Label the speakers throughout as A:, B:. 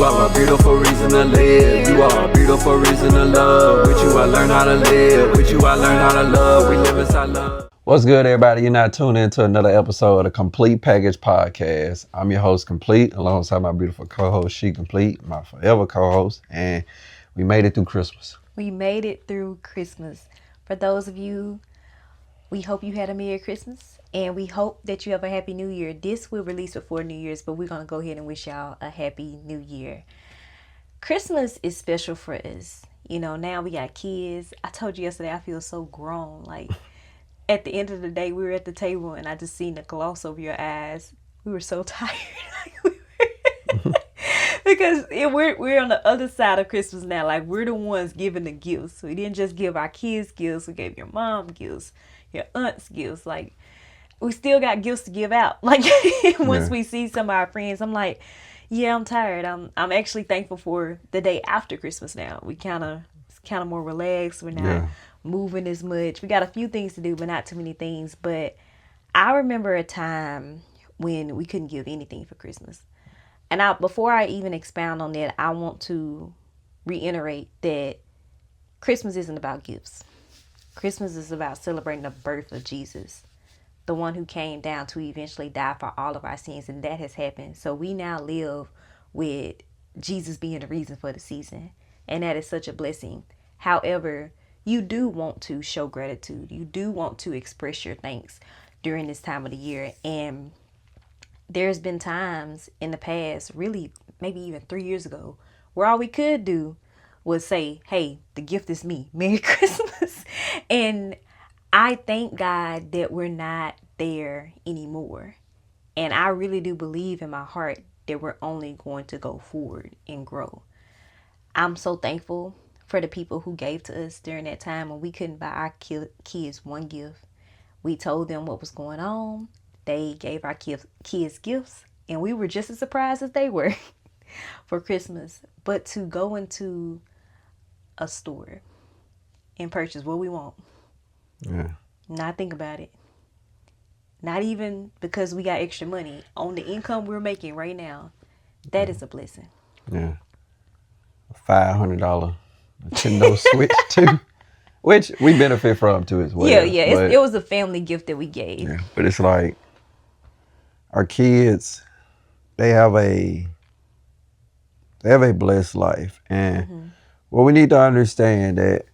A: You are a beautiful reason to live. You are a beautiful reason to love. With you I learn how to live. With you I learn how to love. We live inside love. What's good, everybody? You're now tuned into another episode of the Komplete Package Podcast. I'm your host, Komplete, alongside my beautiful co-host, She.Komplete, my forever co-host, and we made it through Christmas.
B: We made it through Christmas. For those of you, we hope you had a Merry Christmas, and we hope that you have a Happy New Year. This will release before New Year's, but we're going to go ahead and wish y'all a Happy New Year. Christmas is special for us. You know, now we got kids. I told you yesterday I feel so grown. Like, at the end of the day, we were at the table, and I just seen the gloss over your eyes. We were so tired. Because we're on the other side of Christmas now. Like, we're the ones giving the gifts. We didn't just give our kids gifts. We gave your mom gifts, your aunts gifts. Like, we still got gifts to give out. Like, once we see some of our friends, I'm like, yeah, I'm tired. I'm actually thankful for the day after Christmas now. It's kind of more relaxed. We're not moving as much. We got a few things to do, but not too many things. But I remember a time when we couldn't give anything for Christmas. And before I even expound on that, I want to reiterate that Christmas isn't about gifts. Christmas is about celebrating the birth of Jesus, the one who came down to eventually die for all of our sins, and that has happened. So we now live with Jesus being the reason for the season, and that is such a blessing. However, you do want to show gratitude. You do want to express your thanks during this time of the year, and there's been times in the past, really maybe even 3 years ago, where all we could do was say, hey, the gift is me. Merry Christmas. And I thank God that we're not there anymore. And I really do believe in my heart that we're only going to go forward and grow. I'm so thankful for the people who gave to us during that time when we couldn't buy our kids one gift. We told them what was going on. They gave our kids gifts, and we were just as surprised as they were for Christmas. But to go into a store and purchase what we want, not think about it, not even because we got extra money, on the income we're making right now, that is a blessing.
A: Yeah. A $500 Nintendo Switch too, which we benefit from too as well.
B: Yeah. It was a family gift that we gave.
A: Yeah, but it's like, our kids, they have a blessed life. And what we need to understand that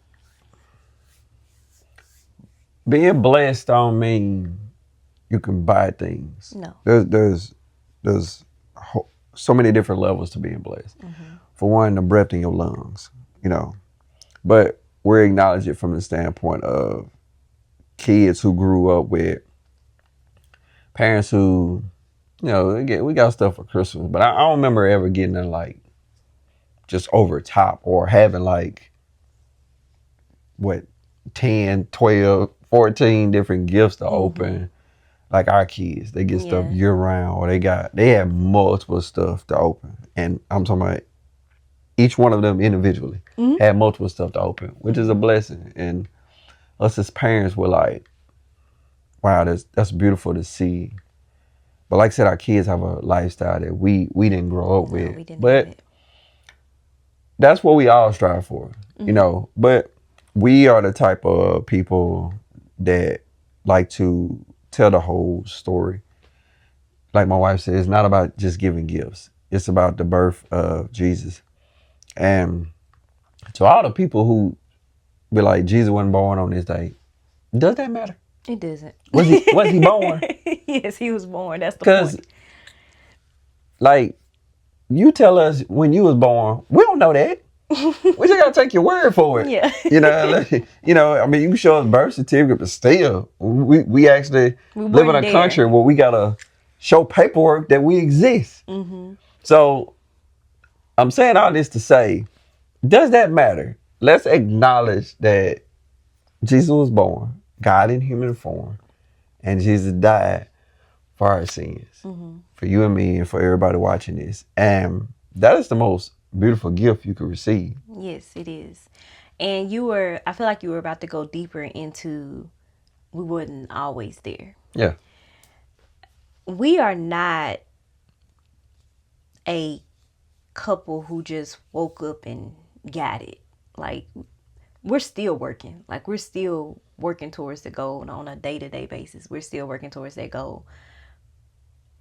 A: being blessed don't mean you can buy things.
B: No.
A: There's so many different levels to being blessed. For one, the breath in your lungs, you know. But we acknowledge it from the standpoint of kids who grew up with parents who, you know, we got stuff for Christmas, but I don't remember ever getting it like just over top or having like 10, 12, 14 different gifts to open. Like our kids, they get stuff year round, or they have multiple stuff to open. And I'm talking about each one of them individually had multiple stuff to open, which is a blessing. And us as parents were like, wow, that's beautiful to see. But like I said, our kids have a lifestyle that we didn't grow up with. But that's what we all strive for, you know. But we are the type of people that like to tell the whole story. Like my wife said, it's not about just giving gifts. It's about the birth of Jesus. And to all the people who be like, Jesus wasn't born on this day, does that matter?
B: It doesn't.
A: Was he born?
B: Yes, he was born. That's the point.
A: Because, like, you tell us when you was born, we don't know that. We just gotta take your word for it.
B: Yeah.
A: You know, I mean, you can show us birth certificate, but still, we actually live in a country where we gotta show paperwork that we exist. So, I'm saying all this to say, does that matter? Let's acknowledge that Jesus was born, God in human form, and Jesus died for our sins, for you and me and for everybody watching this. And that is the most beautiful gift you could receive.
B: Yes, it is. And I feel like you were about to go deeper into, we wasn't always there.
A: Yeah.
B: We are not a couple who just woke up and got it. Like, we're still working. Like, we're still working towards the goal on a day-to-day basis. We're still working towards that goal.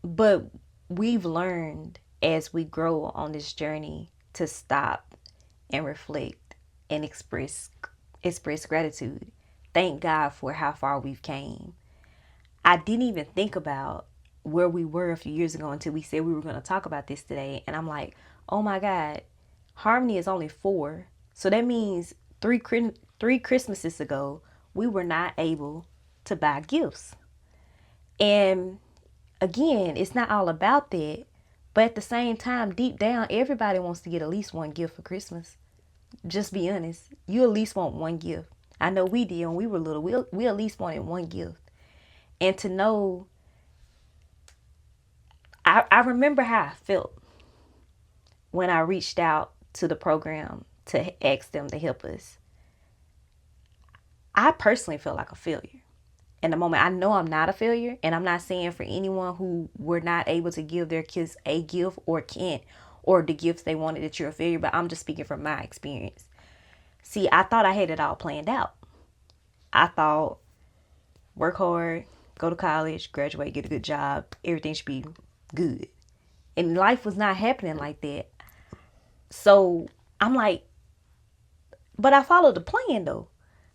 B: But we've learned as we grow on this journey to stop and reflect and express gratitude. Thank God for how far we've came. I didn't even think about where we were a few years ago until we said we were going to talk about this today. And I'm like, oh my God, Harmony is only 4. So that means three Christmases ago, we were not able to buy gifts. And again, it's not all about that. But at the same time, deep down, everybody wants to get at least one gift for Christmas. Just be honest. You at least want one gift. I know we did when we were little. We at least wanted one gift. And to know, I remember how I felt when I reached out to the program to ask them to help us. I personally felt like a failure. In the moment, I know I'm not a failure, and I'm not saying for anyone who were not able to give their kids a gift or can't, or the gifts they wanted, that you're a failure, but I'm just speaking from my experience. See, I thought I had it all planned out. I thought, work hard, go to college, graduate, get a good job, everything should be good. And life was not happening like that. So I'm like, but I followed the plan though.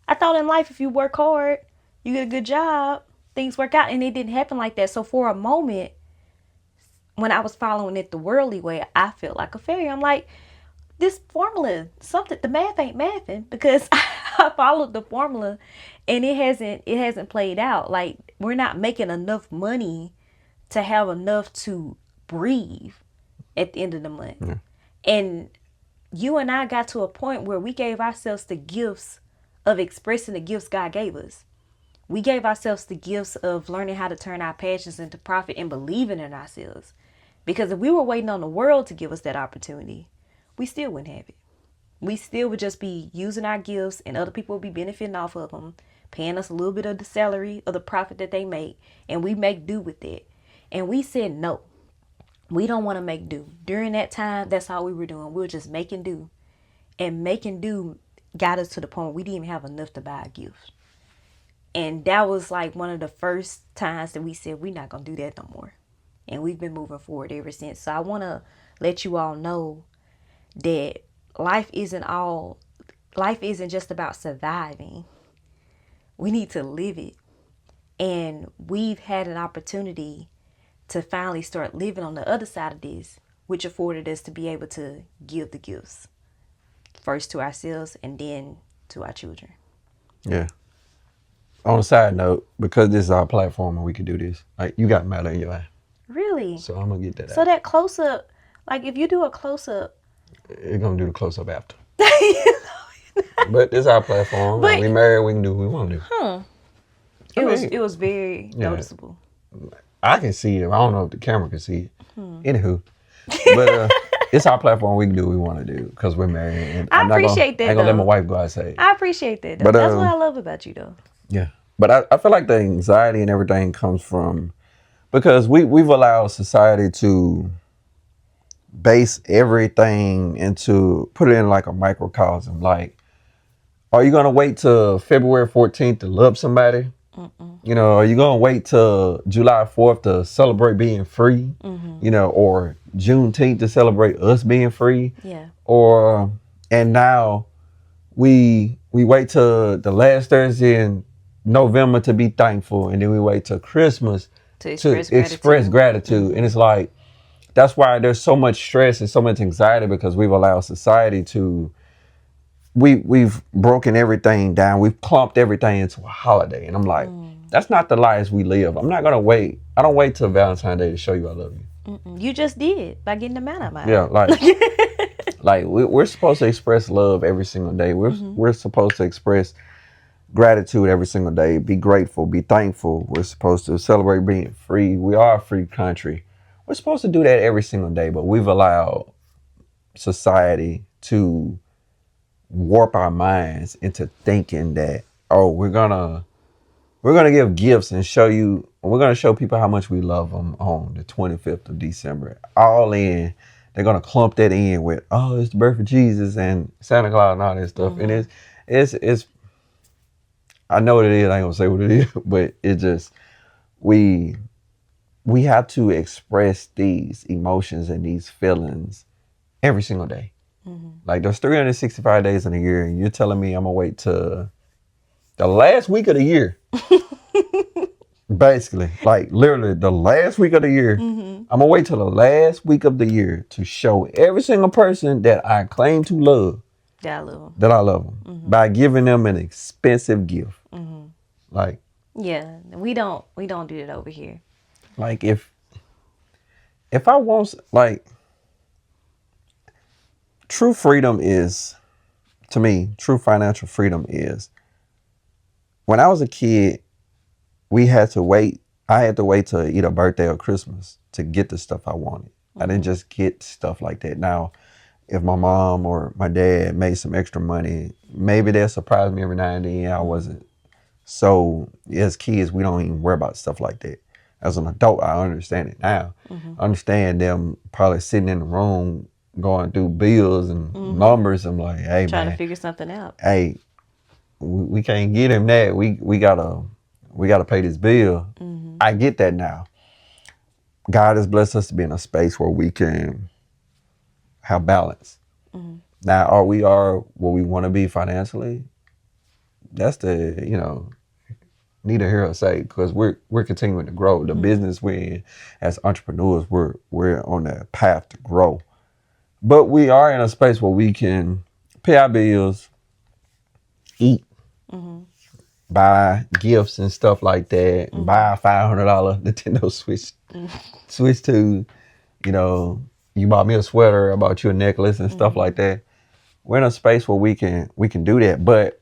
B: I thought in life, if you work hard, you get a good job, things work out, and it didn't happen like that. So for a moment, when I was following it the worldly way, I felt like a failure. I'm like, this formula, the math ain't mathing, because I followed the formula and it hasn't played out. Like, we're not making enough money to have enough to breathe at the end of the month. Yeah. And you and I got to a point where we gave ourselves the gifts of expressing the gifts God gave us. We gave ourselves the gifts of learning how to turn our passions into profit and believing in ourselves. Because if we were waiting on the world to give us that opportunity, we still wouldn't have it. We still would just be using our gifts, and other people would be benefiting off of them, paying us a little bit of the salary or the profit that they make, and we make do with it. And we said no. We don't want to make do. During that time, that's all we were doing. We were just making do. And making do got us to the point where we didn't even have enough to buy a gift. And that was like one of the first times that we said we're not going to do that no more. And we've been moving forward ever since. So I want to let you all know that life isn't just about surviving. We need to live it. And we've had an opportunity to finally start living on the other side of this, which afforded us to be able to give the gifts. First to ourselves and then to our children.
A: Yeah. On a side note, because this is our platform and we can do this, like, you got matter in your eye.
B: Really?
A: So I'm going to get that
B: So
A: out.
B: that close-up, like if you do a close-up.
A: It's going to do the close-up after. But this is our platform. But, we married, we can do what we want to do.
B: It was very noticeable.
A: I can see it. I don't know if the camera can see it. Anywho. But it's our platform. We can do what we want to do because we're married. And
B: I appreciate that,
A: I ain't going to let my wife go outside.
B: I appreciate that, though. But, that's what I love about you, though.
A: Yeah. But I feel like the anxiety and everything comes from, because we've allowed society to base everything put it in like a microcosm. Like, are you going to wait till February 14th to love somebody? You know, are you going to wait till July 4th to celebrate being free? You know, or Juneteenth to celebrate us being free?
B: Yeah.
A: And now we wait till the last Thursday in November to be thankful, and then we wait till Christmas to express gratitude. And it's like, that's why there's so much stress and so much anxiety, because we've allowed society to, we've broken everything down. We've clumped everything into a holiday. And I'm like, that's not the lives we live. I'm not going to wait. I don't wait till Valentine's Day to show you I love you.
B: You just did by getting the man out of my
A: Yeah, like we're supposed to express love every single day. We're supposed to express gratitude every single day. Be grateful, be thankful. We're supposed to celebrate being free. We are a free country. We're supposed to do that every single day, but we've allowed society to warp our minds into thinking that, oh, we're gonna give gifts and we're gonna show people how much we love them on the 25th of December. All in they're gonna clump that in with, oh, it's the birth of Jesus and Santa Claus and all that stuff. And it's I know what it is. I ain't gonna say what it is, but it just we have to express these emotions and these feelings every single day. Like there's 365 days in a year, and you're telling me I'm gonna wait till the last week of the year. Basically, like literally the last week of the year. I'm gonna wait till the last week of the year to show every single person that I claim to love that I love them by giving them an expensive gift. Like,
B: yeah, we don't do that over here.
A: Like if I want, like, true freedom is, to me, true financial freedom is, when I was a kid, I had to wait till either birthday or Christmas to get the stuff I wanted. I didn't just get stuff like that. Now, if my mom or my dad made some extra money, maybe they'll surprise me every now and then. I wasn't. So as kids, we don't even worry about stuff like that. As an adult, I understand it now. I understand them probably sitting in the room going through bills and numbers. I'm like, hey,
B: trying to figure something out.
A: Hey, we can't get him that. We gotta pay this bill. I get that now. God has blessed us to be in a space where we can have balance. Now, are we where we want to be financially? That's neither here or say, because we're continuing to grow. The business we're in as entrepreneurs, we're on that path to grow. But we are in a space where we can pay our bills, eat, buy gifts and stuff like that, and buy a $500 Nintendo Switch 2. You bought me a sweater, I bought you a necklace and stuff like that. We're in a space where we can do that. But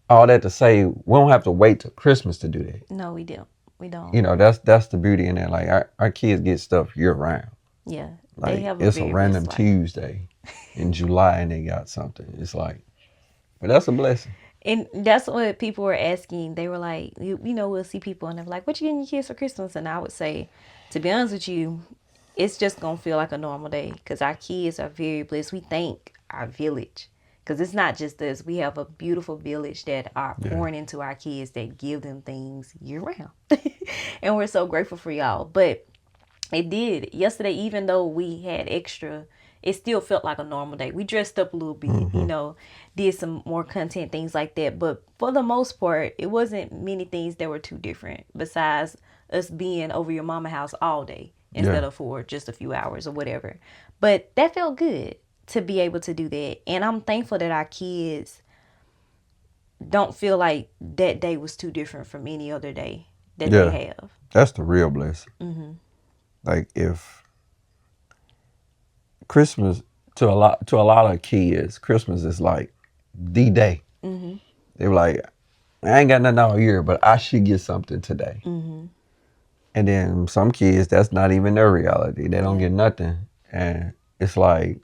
A: all that to say, we don't have to wait till Christmas to do that.
B: No, we don't. We don't.
A: That's the beauty in that. Like our kids get stuff year round.
B: Yeah.
A: Like
B: they have
A: it's a random Tuesday in July and they got something. It's like, but that's a blessing.
B: And that's what people were asking. They were like, we'll see people and they're like, what you getting your kids for Christmas? And I would say, to be honest with you, it's just going to feel like a normal day because our kids are very blessed. We thank our village because it's not just us. We have a beautiful village that are pouring into our kids that give them things year round. And we're so grateful for y'all. But it did. Yesterday, even though we had extra, it still felt like a normal day. We dressed up a little bit, did some more content, things like that. But for the most part, it wasn't many things that were too different besides us being over your mama house all day instead of for just a few hours or whatever. But that felt good to be able to do that. And I'm thankful that our kids don't feel like that day was too different from any other day that they have.
A: That's the real blessing. Like if Christmas to a lot of kids, Christmas is like the day. They're like, I ain't got nothing all year, but I should get something today. And then some kids, that's not even their reality. They don't get nothing. And it's like,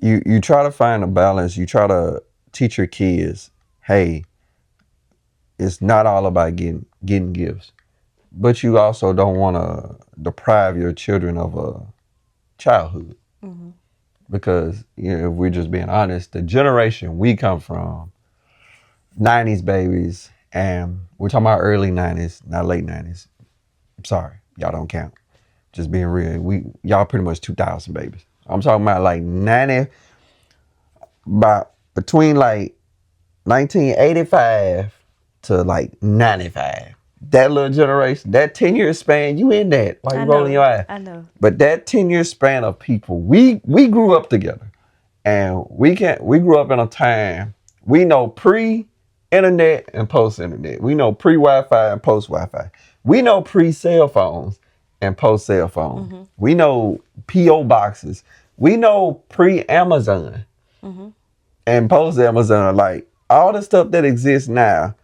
A: you try to find a balance. You try to teach your kids, hey, it's not all about getting gifts. But you also don't want to deprive your children of a childhood. Because, if we're just being honest, the generation we come from, 90s babies, and we're talking about early 90s, not late 90s. I'm sorry, y'all don't count. Just being real. Y'all pretty much 2000 babies. I'm talking about like 90, between like 1985 to like 95. That little generation, that 10-year span, you in that while you rolling your eyes.
B: I know.
A: But that 10-year span of people, we grew up together. And we grew up in a time, we know pre-internet and post-internet. We know pre-Wi-Fi and post-Wi-Fi. We know pre-cell phones and post-cell phone. We know P.O. boxes. We know pre-Amazon and post-Amazon. Like, all the stuff that exists now,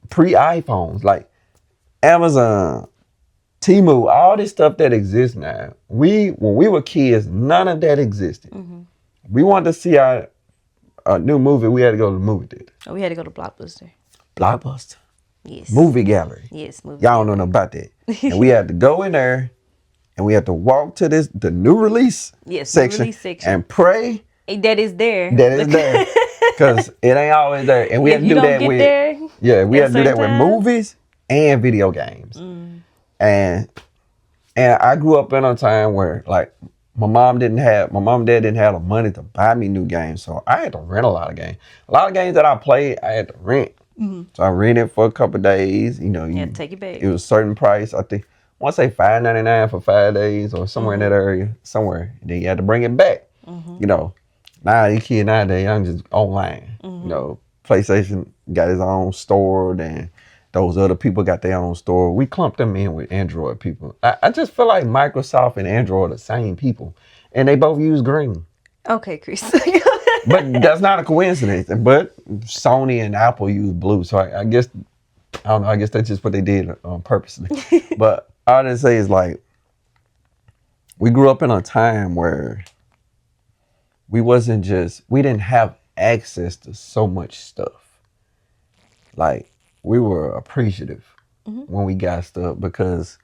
A: pre-iPhones, like Amazon, Temu, all this stuff that exists now. When we were kids, none of that existed. We wanted to see a new movie. We had to go to the movie theater.
B: Oh, we had to go to Blockbuster.
A: Blockbuster.
B: Yes.
A: Movie gallery.
B: Yes, movie
A: Y'all don't know nothing about that. And we had to go in there and we had to walk to the new release section,
B: release section,
A: and pray
B: that is there.
A: Because it ain't always there. And we had to do that with we had to do that with movies and video games. And I grew up in a time where like my mom and dad didn't have the money to buy me new games. So I had to rent a lot of games. A lot of games that I played, I had to rent. So I rented for a couple of days. You know, you
B: take it back.
A: It was a certain price. I think I want to say $5.99 for 5 days or somewhere in that area, somewhere. And then you had to bring it back. You know, now these kids nowadays, I'm just online. You know, PlayStation got his own store, then those other people got their own store. We clumped them in with Android people. I just feel like Microsoft and Android are the same people, and they both use green.
B: Okay, Kris.
A: But that's not a coincidence. But Sony and Apple use blue, so I guess I don't know. I guess that's just what they did purposely. But all I say is like we grew up in a time where we didn't have access to so much stuff. Like we were appreciative when we got stuff because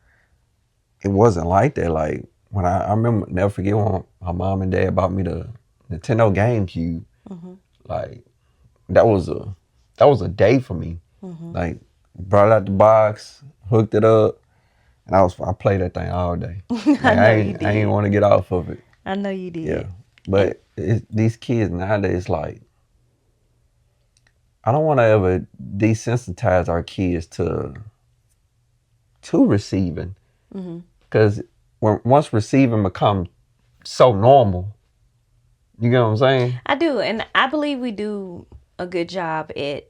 A: it wasn't like that. Like when I remember, never forget when my mom and dad bought me the Nintendo GameCube. Like that was a day for me. Like brought it out the box, hooked it up, and I played that thing all day. Like, I ain't want to get off of it.
B: I know you did.
A: Yeah, but these kids nowadays, like, I don't want to ever desensitize our kids to receiving, because once receiving becomes so normal, you get what I'm saying?
B: I do, and I believe we do a good job at,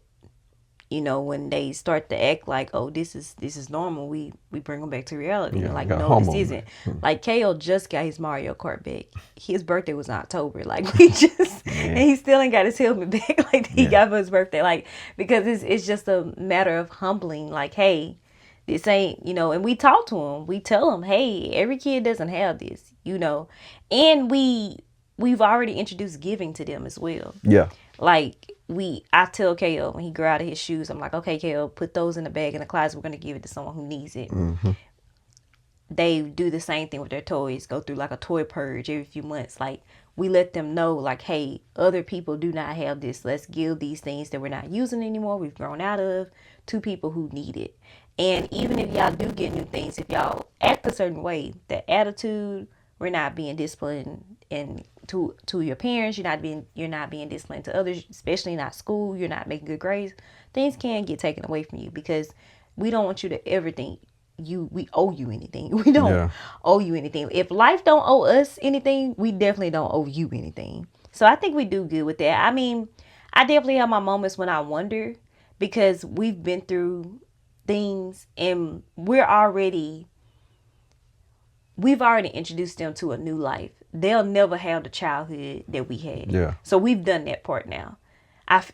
B: you know, when they start to act like, oh, this is normal, we bring them back to reality.
A: Yeah,
B: like, no, this isn't. Like, KO just got his Mario Kart back. His birthday was in October. Like, we just, and he still ain't got his helmet back like he got for his birthday. Like, because it's just a matter of humbling. Like, hey, this ain't, you know, and we talk to him. We tell him, hey, every kid doesn't have this, you know. And we've already introduced giving to them as well.
A: Yeah.
B: Like, I tell KO when he grow out of his shoes, I'm like, okay, KO, put those in the bag in the closet. We're going to give it to someone who needs it. They do the same thing with their toys, go through like a toy purge every few months. Like, we let them know, like, hey, other people do not have this. Let's give these things that we're not using anymore, we've grown out of, to people who need it. And even if y'all do get new things, if y'all act a certain way, the attitude, we're not being disciplined, and to your parents, you're not being disciplined to others, especially not school, you're not making good grades, things can get taken away from you, because we don't want you to ever think we owe you anything. We don't owe you anything. If life don't owe us anything, we definitely don't owe you anything. So I think we do good with that. I mean, I definitely have my moments when I wonder, because we've been through things and we've already introduced them to a new life. They'll never have the childhood that we had.
A: Yeah.
B: So we've done that part now.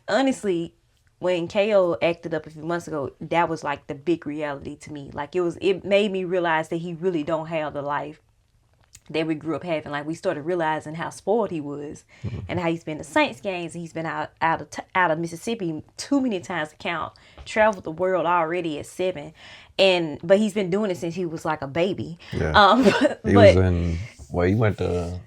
B: Honestly, when KO acted up a few months ago, that was like the big reality to me. Like, it made me realize that he really don't have the life that we grew up having. Like, we started realizing how spoiled he was, and how he's been to Saints games, and he's been out of Mississippi too many times to count. Traveled the world already at 7, but he's been doing it since he was like a baby.
A: Yeah. We went to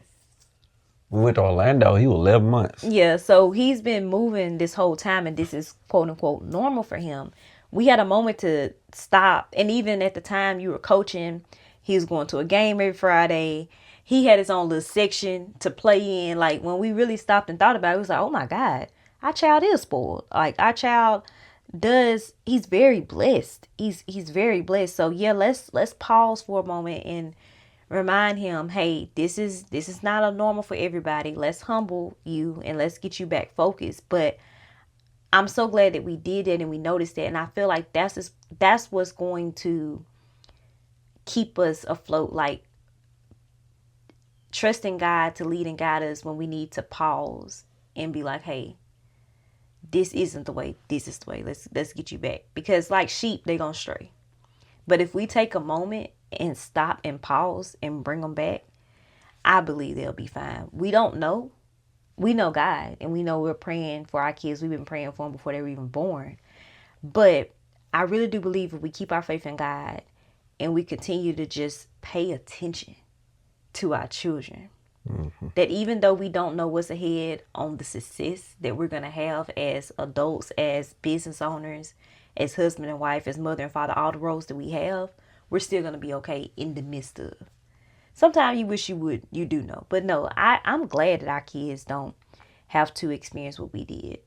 A: Orlando. He was 11 months.
B: Yeah, so he's been moving this whole time, and this is quote unquote normal for him. We had a moment to stop, and even at the time you were coaching, he was going to a game every Friday. He had his own little section to play in. Like, when we really stopped and thought about it, it was like, oh my God, our child is spoiled. Like, our child he's very blessed. He's very blessed. So yeah, let's pause for a moment and remind him, hey, this is not a normal for everybody. Let's humble you and let's get you back focused. But I'm so glad that we did that and we noticed that. And I feel like that's what's going to keep us afloat. Like, trusting God to lead and guide us when we need to pause and be like, hey, this isn't the way. This is the way. Let's get you back. Because like sheep, they're going to stray. But if we take a moment and stop and pause and bring them back, I believe they'll be fine. We don't know. We know God, and we know we're praying for our kids. We've been praying for them before they were even born. But I really do believe if we keep our faith in God and we continue to just pay attention to our children. That even though we don't know what's ahead on the success that we're going to have as adults, as business owners, as husband and wife, as mother and father, all the roles that we have, we're still going to be okay in the midst of. Sometimes you wish you do know. But no, I'm glad that our kids don't have to experience what we did.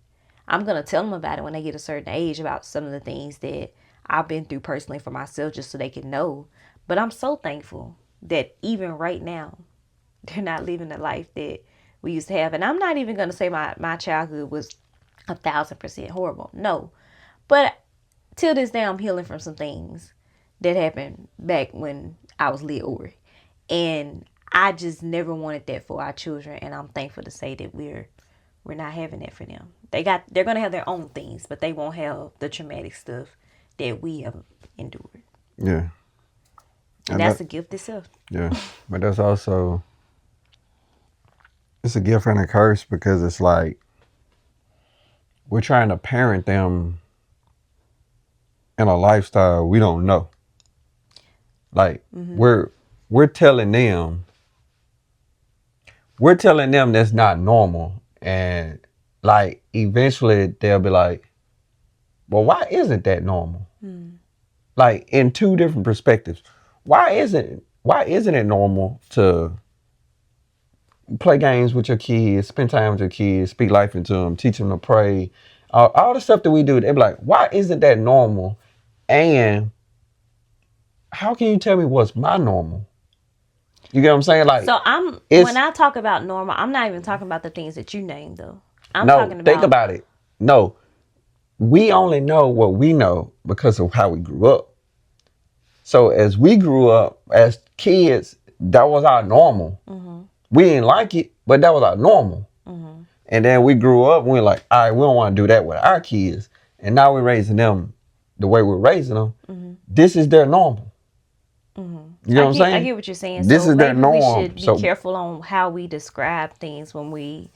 B: I'm going to tell them about it when they get a certain age, about some of the things that I've been through personally for myself, just so they can know. But I'm so thankful that even right now, they're not living the life that we used to have. And I'm not even going to say my childhood was 1,000% horrible. No. But till this day, I'm healing from some things that happened back when I was little. And I just never wanted that for our children. And I'm thankful to say that we're not having that for them. They're going to have their own things, but they won't have the traumatic stuff that we have endured.
A: Yeah.
B: And that's a gift itself.
A: Yeah. But that's also, it's a gift and a curse, because it's like we're trying to parent them in a lifestyle we don't know. Like we're telling them that's not normal, and like eventually they'll be like, well, why isn't that normal? Like in two different perspectives. Why isn't it normal to play games with your kids, spend time with your kids, speak life into them, teach them to pray, all the stuff that we do? They be like, why isn't that normal? And how can you tell me what's my normal? You get what I'm saying? Like,
B: so when I talk about normal, I'm not even talking about the things that you named, though. I'm talking about.
A: Think about it. No, we only know what we know because of how we grew up. So as we grew up as kids, that was our normal. We didn't like it, but that was our normal. And then we grew up and we were like, all right, we don't want to do that with our kids. And now we're raising them the way we're raising them. This is their normal. You know what I'm saying?
B: I get what you're saying.
A: This is their norm.
B: We should be careful on how we describe things when we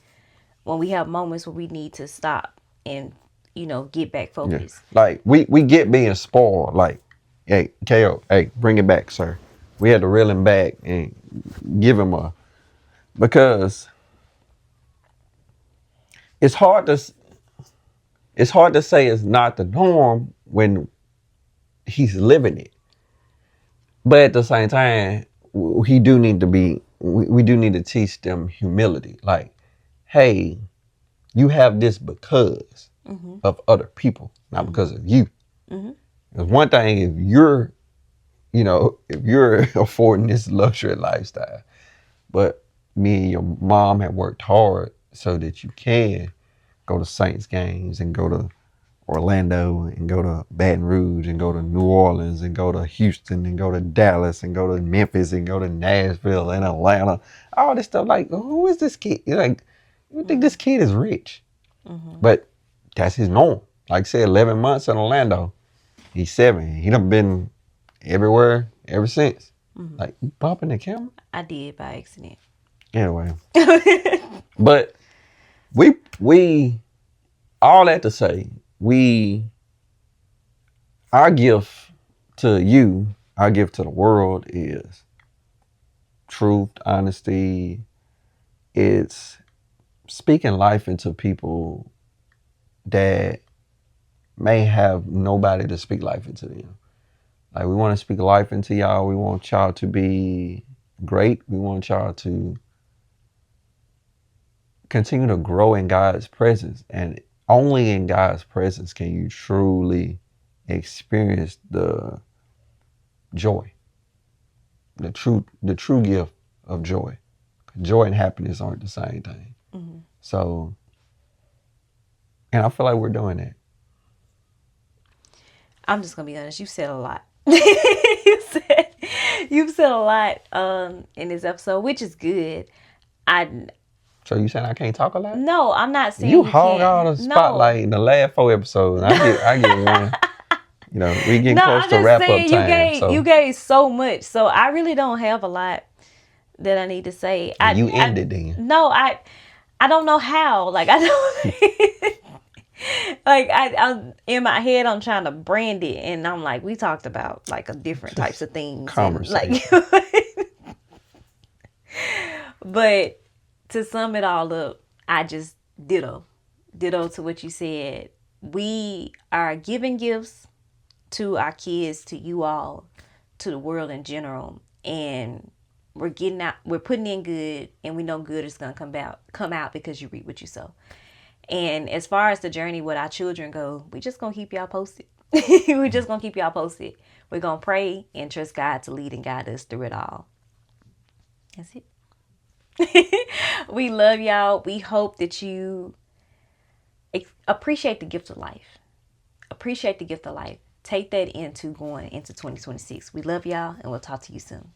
B: have moments where we need to stop and, get back focused.
A: Yeah. Like we get being spoiled. Like, hey, KO, hey, bring it back, sir. We had to reel him back and give him because it's hard to say it's not the norm when he's living it. But at the same time, we do need to teach them humility. Like, hey, you have this because of other people, not because of you. Because one thing, if you're affording this luxury lifestyle, but me and your mom have worked hard so that you can go to Saints games and go to Orlando and go to Baton Rouge and go to New Orleans and go to Houston and go to Dallas and go to Memphis and go to Nashville and Atlanta. All this stuff. Like, who is this kid? Like, you think this kid is rich? But that's his norm. Like I said, 11 months in Orlando. He's 7. He done been everywhere ever since. Like, you bumping the camera?
B: I did by accident.
A: Anyway. But we all that to say, our gift to you, our gift to the world is truth, honesty. It's speaking life into people that may have nobody to speak life into them. Like, we want to speak life into y'all. We want y'all to be great. We want y'all to continue to grow in God's presence. And only in God's presence can you truly experience the joy, the true gift of joy. Joy and happiness aren't the same thing. So, and I feel like we're doing that.
B: I'm just gonna be honest. You said a lot. You've said a lot in this episode, which is good.
A: So you saying I can't talk a lot?
B: No, I'm not saying
A: you hog all the spotlight in the last 4 episodes. I get one. We getting close to wrap up time.
B: You gave so much, so I really don't have a lot that I need to say.
A: You ended then.
B: No, I don't know how. Like, I don't. Like I'm in my head, I'm trying to brand it, and I'm like, we talked about like a different types of things, and like, but to sum it all up, I just ditto to what you said. We are giving gifts to our kids, to you all, to the world in general, and we're getting out, we're putting in good, and we know good is gonna come out because you reap what you sow. And as far as the journey with our children go, we just gonna keep y'all posted. We're just gonna keep y'all posted. We're gonna pray and trust God to lead and guide us through it all. That's it. We love y'all. We hope that you appreciate the gift of life. Appreciate the gift of life. Take that into going into 2026. We love y'all, and we'll talk to you soon.